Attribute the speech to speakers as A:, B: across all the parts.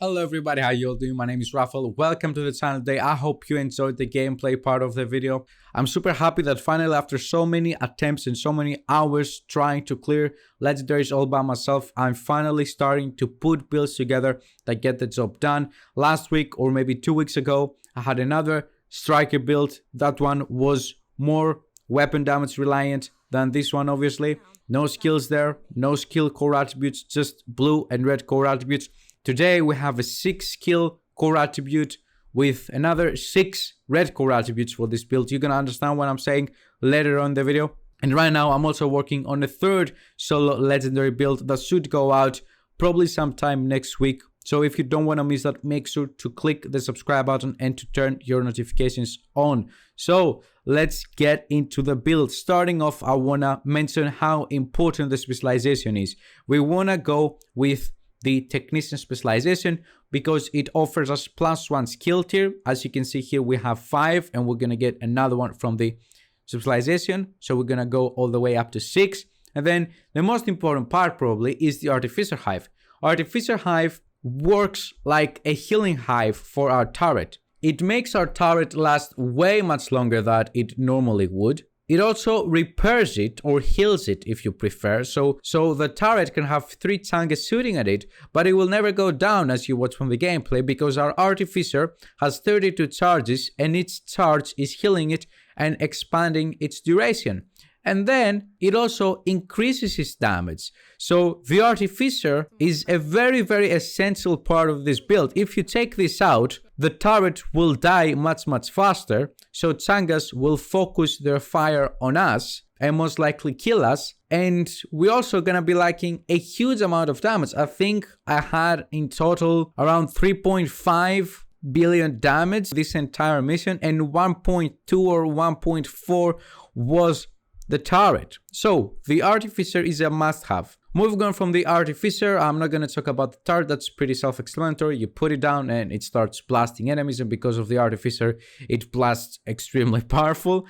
A: Hello everybody, how you all doing? My name is Rafael. Welcome to the channel today. I hope you enjoyed the gameplay part of the video. I'm super happy that finally after so many attempts and so many hours trying to clear legendaries all by myself, I'm finally starting to put builds together that get the job done. Last week or maybe 2 weeks ago, I had another striker build. That one was more weapon damage reliant than this one, obviously. No skills there, no skill core attributes, just blue and red core attributes. Today we have a 6 skill core attribute with another 6 red core attributes for this build. You're gonna understand what I'm saying later on in the video. And right now I'm also working on a third solo legendary build that should go out probably sometime next week. So if you don't want to miss that, make sure to click the subscribe button and to turn your notifications on. So let's get into the build. Starting off, I wanna mention how important the specialization is. We wanna go with the technician specialization because it offers us +1 skill tier. As you can see here, we have 5 and we're gonna get another one from the specialization. So we're gonna go all the way up to 6. And then the most important part probably is the artificer hive. Artificer hive works like a healing hive for our turret. It makes our turret last way much longer than it normally would. It also repairs it or heals it if you prefer, so the turret can have 3 tanks shooting at it, but it will never go down as you watch from the gameplay because our artificer has 32 charges and each charge is healing it and expanding its duration. And then it also increases its damage. So the artificer is a very essential part of this build. If you take this out, the turret will die much faster. So Changas will focus their fire on us and most likely kill us. And we're also gonna be lacking a huge amount of damage. I think I had in total around 3.5 billion damage this entire mission, and 1.2 or 1.4 was the turret. So the artificer is a must-have. Moving on from the artificer, I'm not going to talk about the turret. That's pretty self-explanatory. You put it down and it starts blasting enemies, and because of the artificer, it blasts extremely powerful.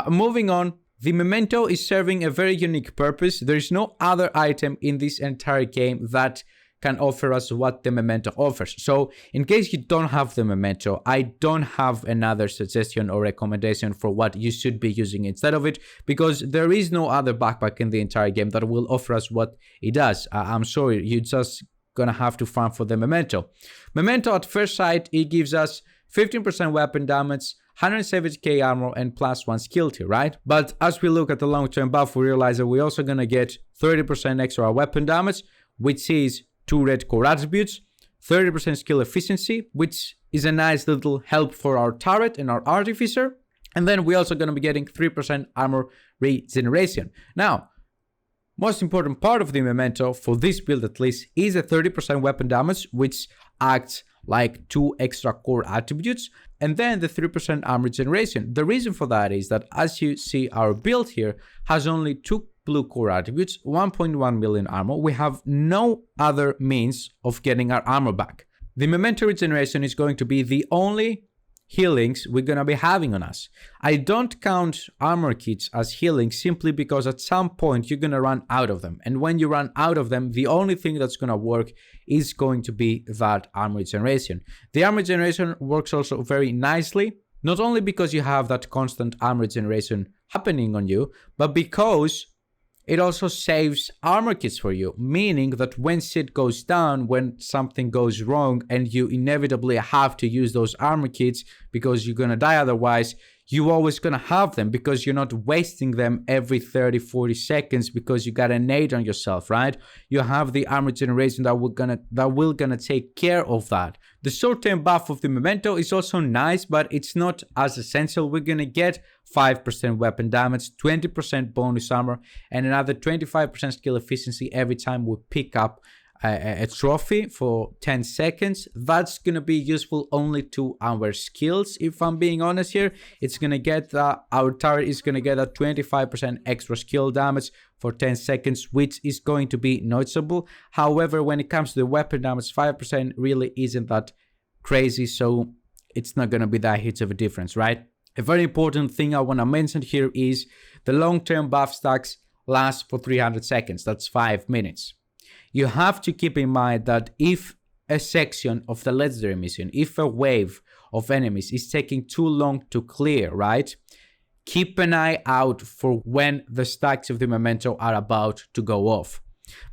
A: Moving on, the Memento is serving a very unique purpose. There is no other item in this entire game that can offer us what the Memento offers. So in case you don't have the Memento, I don't have another suggestion or recommendation for what you should be using instead of it, because there is no other backpack in the entire game that will offer us what it does. I'm sorry, you're just gonna have to farm for the Memento. Memento at first sight, it gives us 15% weapon damage, 170k armor and +1 skill tier, right? But as we look at the long-term buff, we realize that we're also gonna get 30% extra weapon damage, which is 2 red core attributes, 30% skill efficiency, which is a nice little help for our turret and our artificer. And then we're also going to be getting 3% armor regeneration. Now, most important part of the Memento, for this build at least, is a 30% weapon damage, which acts like 2 extra core attributes, and then the 3% armor regeneration. The reason for that is that, as you see, our build here has only 2 blue core attributes, 1.1 million armor. We have no other means of getting our armor back. The Memento regeneration is going to be the only healings we're gonna be having on us. I don't count armor kits as healing simply because at some point you're gonna run out of them, and when you run out of them, the only thing that's gonna work is going to be that armor regeneration. The armor regeneration works also very nicely, not only because you have that constant armor regeneration happening on you, but because it also saves armor kits for you, meaning that when shit goes down, when something goes wrong and you inevitably have to use those armor kits because you're gonna die otherwise, you're always gonna have them because you're not wasting them every 30-40 seconds because you got a nade on yourself, right? You have the armor generation that will gonna take care of that. The short-term buff of the Memento is also nice, but it's not as essential. We're gonna get 5% weapon damage, 20% bonus armor, and another 25% skill efficiency every time we pick up a trophy for 10 seconds. That's gonna be useful only to our skills, if I'm being honest here. It's gonna get our turret is gonna get a 25% extra skill damage for 10 seconds, which is going to be noticeable. However, when it comes to the weapon damage, 5% really isn't that crazy, so it's not gonna be that huge of a difference, right? A very important thing I wanna mention here is the long-term buff stacks last for 300 seconds. That's 5 minutes. You have to keep in mind that if a section of the legendary mission, if a wave of enemies is taking too long to clear, right? Keep an eye out for when the stacks of the Memento are about to go off.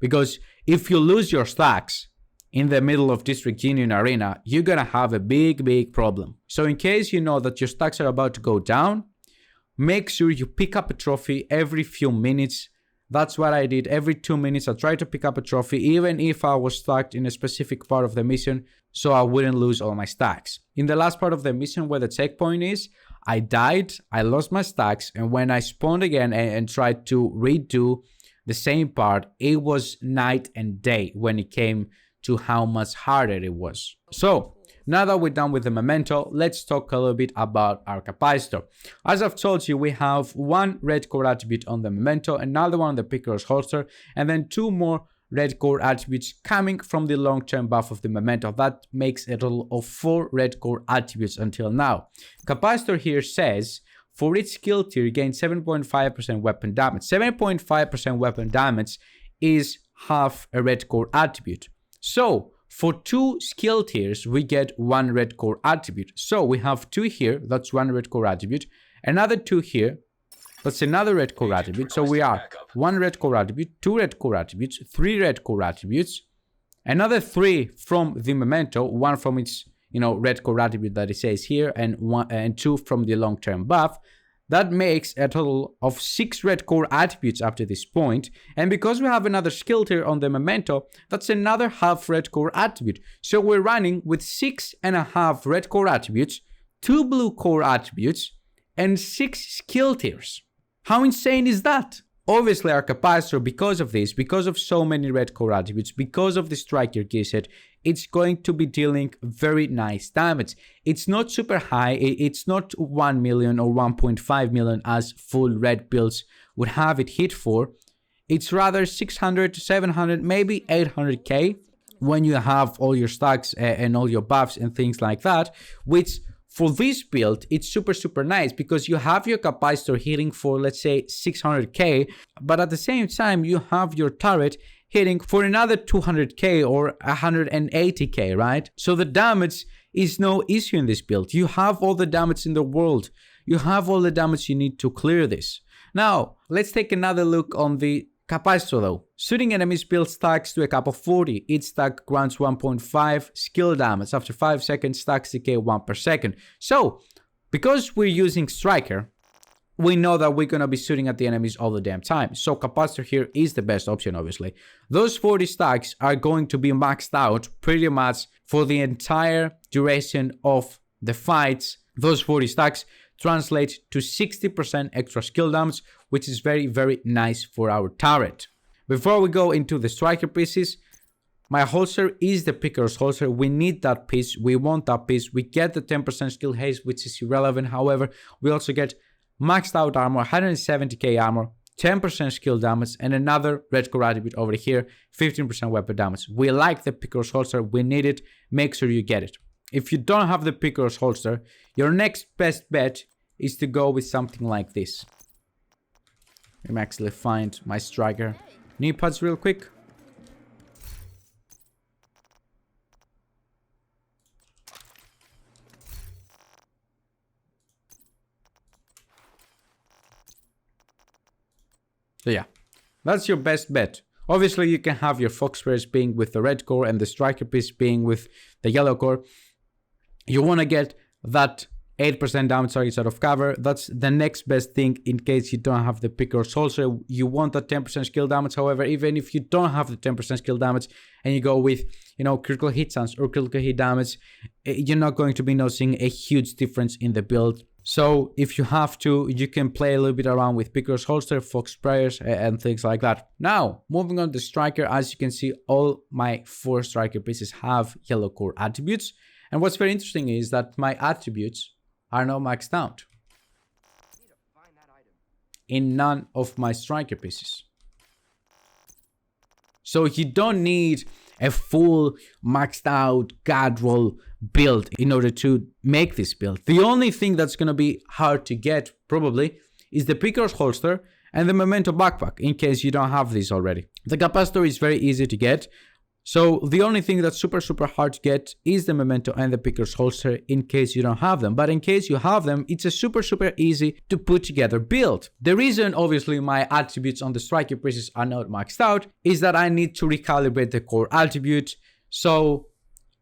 A: Because if you lose your stacks in the middle of District Union Arena, you're gonna have a big problem. So in case you know that your stacks are about to go down, make sure you pick up a trophy every few minutes. That's what I did. Every 2 minutes, I tried to pick up a trophy, even if I was stuck in a specific part of the mission, so I wouldn't lose all my stacks. In the last part of the mission where the checkpoint is, I died, I lost my stacks, and when I spawned again and tried to redo the same part, it was night and day when it came to how much harder it was. So, now that we're done with the Memento, let's talk a little bit about our Capacitor. As I've told you, we have one red core attribute on the Memento, another one on the Picaro's holster, and then 2 more red core attributes coming from the long-term buff of the Memento. That makes a total of 4 red core attributes until now. Capacitor here says, for each skill tier, you gain 7.5% weapon damage. 7.5% weapon damage is half a red core attribute. So, for 2 skill tiers, we get 1 red core attribute. So we have 2 here, that's 1 red core attribute. Another 2 here, that's another red core attribute. So we are 1 red core attribute, 2 red core attributes, 3 red core attributes. Another 3 from the Memento, 1 from its, red core attribute that it says here, and 2 from the long-term buff. That makes a total of 6 red core attributes up to this point. And because we have another skill tier on the Memento, that's another half red core attribute. So we're running with 6.5 red core attributes, 2 blue core attributes, and 6 skill tiers. How insane is that? Obviously our Capacitor, because of this, because of so many red core attributes, because of the striker gear set, it's going to be dealing very nice damage. It's not super high, it's not 1 million or 1.5 million as full red builds would have it hit for. It's rather 600 to 700, maybe 800k when you have all your stacks and all your buffs and things like that, which for this build, it's super nice because you have your Capacitor hitting for, let's say, 600k, but at the same time, you have your turret hitting for another 200k or 180k, right? So the damage is no issue in this build. You have all the damage in the world. You have all the damage you need to clear this. Now, let's take another look on the Capacitor though. Shooting enemies builds stacks to a cap of 40. Each stack grants 1.5 skill damage. After 5 seconds, stacks decay 1 per second. So, because we're using Striker, we know that we're going to be shooting at the enemies all the damn time. So Capacitor here is the best option, obviously. Those 40 stacks are going to be maxed out pretty much for the entire duration of the fights. Those 40 stacks translate to 60% extra skill damage, which is very nice for our turret. Before we go into the striker pieces, my holster is the Picaro's holster. We need that piece. We want that piece. We get the 10% skill haste, which is irrelevant. However, we also get maxed out armor, 170k armor, 10% skill damage, and another red core attribute over here, 15% weapon damage. We like the Picaro's holster. We need it. Make sure you get it. If you don't have the Picaro's holster, your next best bet is to go with something like this. Let me actually find my striker knee pads real quick. So yeah, that's your best bet. Obviously, you can have your fox squares being with the red core and the striker piece being with the yellow core. You want to get that 8% damage targets out of cover. That's the next best thing in case you don't have the Picaro's holster. You want that 10% skill damage. However, even if you don't have the 10% skill damage and you go with, critical hit chance or critical hit damage, you're not going to be noticing a huge difference in the build. So if you have to, you can play a little bit around with Picaro's holster, fox sprayers, and things like that. Now, moving on to the striker, as you can see, all my 4 striker pieces have yellow core attributes. And what's very interesting is that my attributes are not maxed out in none of my striker pieces. So you don't need a full maxed out god roll build in order to make this build. The only thing that's going to be hard to get probably is the Picaro's holster and the Memento backpack in case you don't have these already. The Capacitor is very easy to get. So the only thing that's super hard to get is the Memento and the Picaro's holster in case you don't have them. But in case you have them, it's a super easy to put together build. The reason obviously my attributes on the striker pieces are not maxed out is that I need to recalibrate the core attribute. So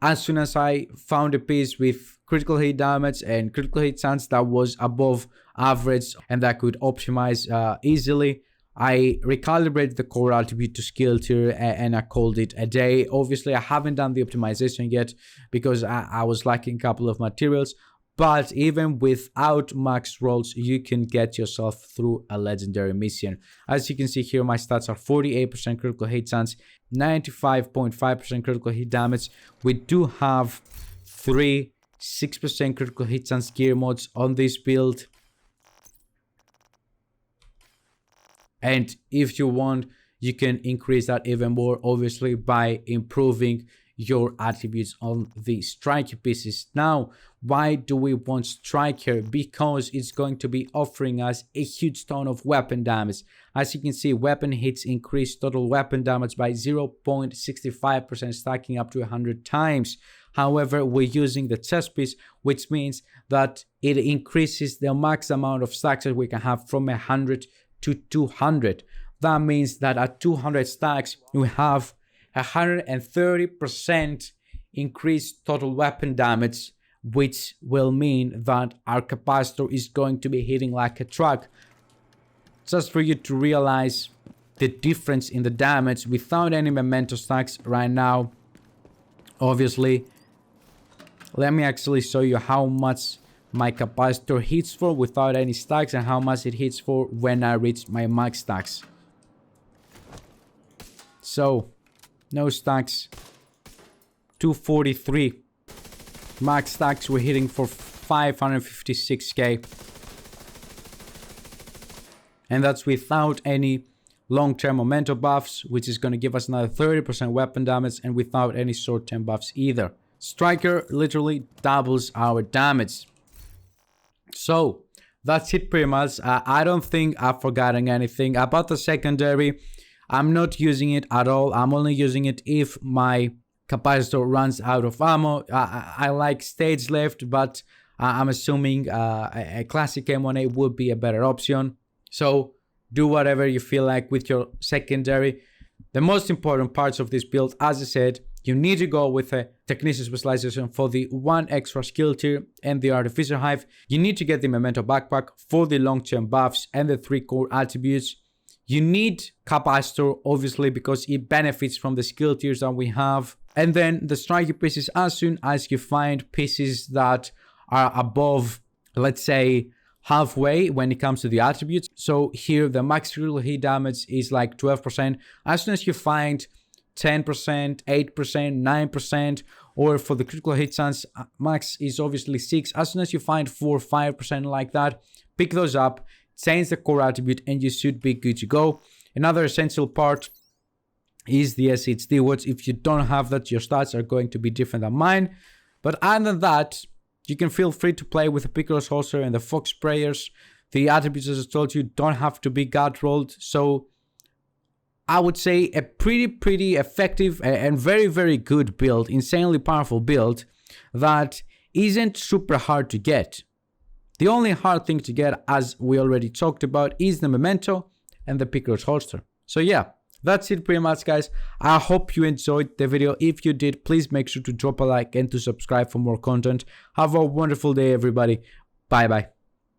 A: as soon as I found a piece with critical hit damage and critical hit chance that was above average and that could optimize easily, I recalibrated the core attribute to skill tier and I called it a day. Obviously, I haven't done the optimization yet because I was lacking a couple of materials. But even without max rolls, you can get yourself through a legendary mission. As you can see here, my stats are 48% critical hit chance, 95.5% critical hit damage. We do have 6% critical hit chance gear mods on this build. And if you want, you can increase that even more, obviously, by improving your attributes on the striker pieces. Now, why do we want striker? Because it's going to be offering us a huge ton of weapon damage. As you can see, weapon hits increase total weapon damage by 0.65%, stacking up to 100 times. However, we're using the chest piece, which means that it increases the max amount of stacks that we can have from 100 to 200. That means that at 200 stacks, we have 130% increased total weapon damage, which will mean that our capacitor is going to be hitting like a truck. Just for you to realize the difference in the damage without any memento stacks right now. Obviously, let me actually show you how much my capacitor hits for without any stacks and how much it hits for when I reach my max stacks. So, no stacks, 243. Max stacks we're hitting for 556k. And that's without any long-term memento buffs, which is going to give us another 30% weapon damage, and without any short-term buffs either. Striker literally doubles our damage. So that's it pretty much. I don't think I've forgotten anything about the secondary. I'm not using it at all. I'm only using it if my capacitor runs out of ammo. I like stage left, but I'm assuming a classic M1A would be a better option. So do whatever you feel like with your secondary. The most important parts of this build, as I said, you need to go with a Technician Specialization for the 1 extra skill tier and the Artificer Hive. You need to get the Memento Backpack for the long-term buffs and the 3 core attributes. You need Capacitor, obviously, because it benefits from the skill tiers that we have. And then the striker pieces, as soon as you find pieces that are above, let's say, halfway when it comes to the attributes. So here the max critical hit damage is like 12%. As soon as you find 10%, 8%, 9%, or for the critical hit chance, max is obviously 6. As soon as you find 4, 5% like that, pick those up, change the core attribute, and you should be good to go. Another essential part is the SHD watch. If you don't have that, your stats are going to be different than mine. But other than that, you can feel free to play with the Picaro's holster and the Fox sprayers. The attributes, as I told you, don't have to be gut rolled. So I would say a pretty effective and very good build, insanely powerful build that isn't super hard to get. The only hard thing to get, as we already talked about, is the Memento and the Picaro's holster. So yeah, that's it pretty much, guys. I hope you enjoyed the video. If you did, please make sure to drop a like and to subscribe for more content. Have a wonderful day, everybody. Bye bye.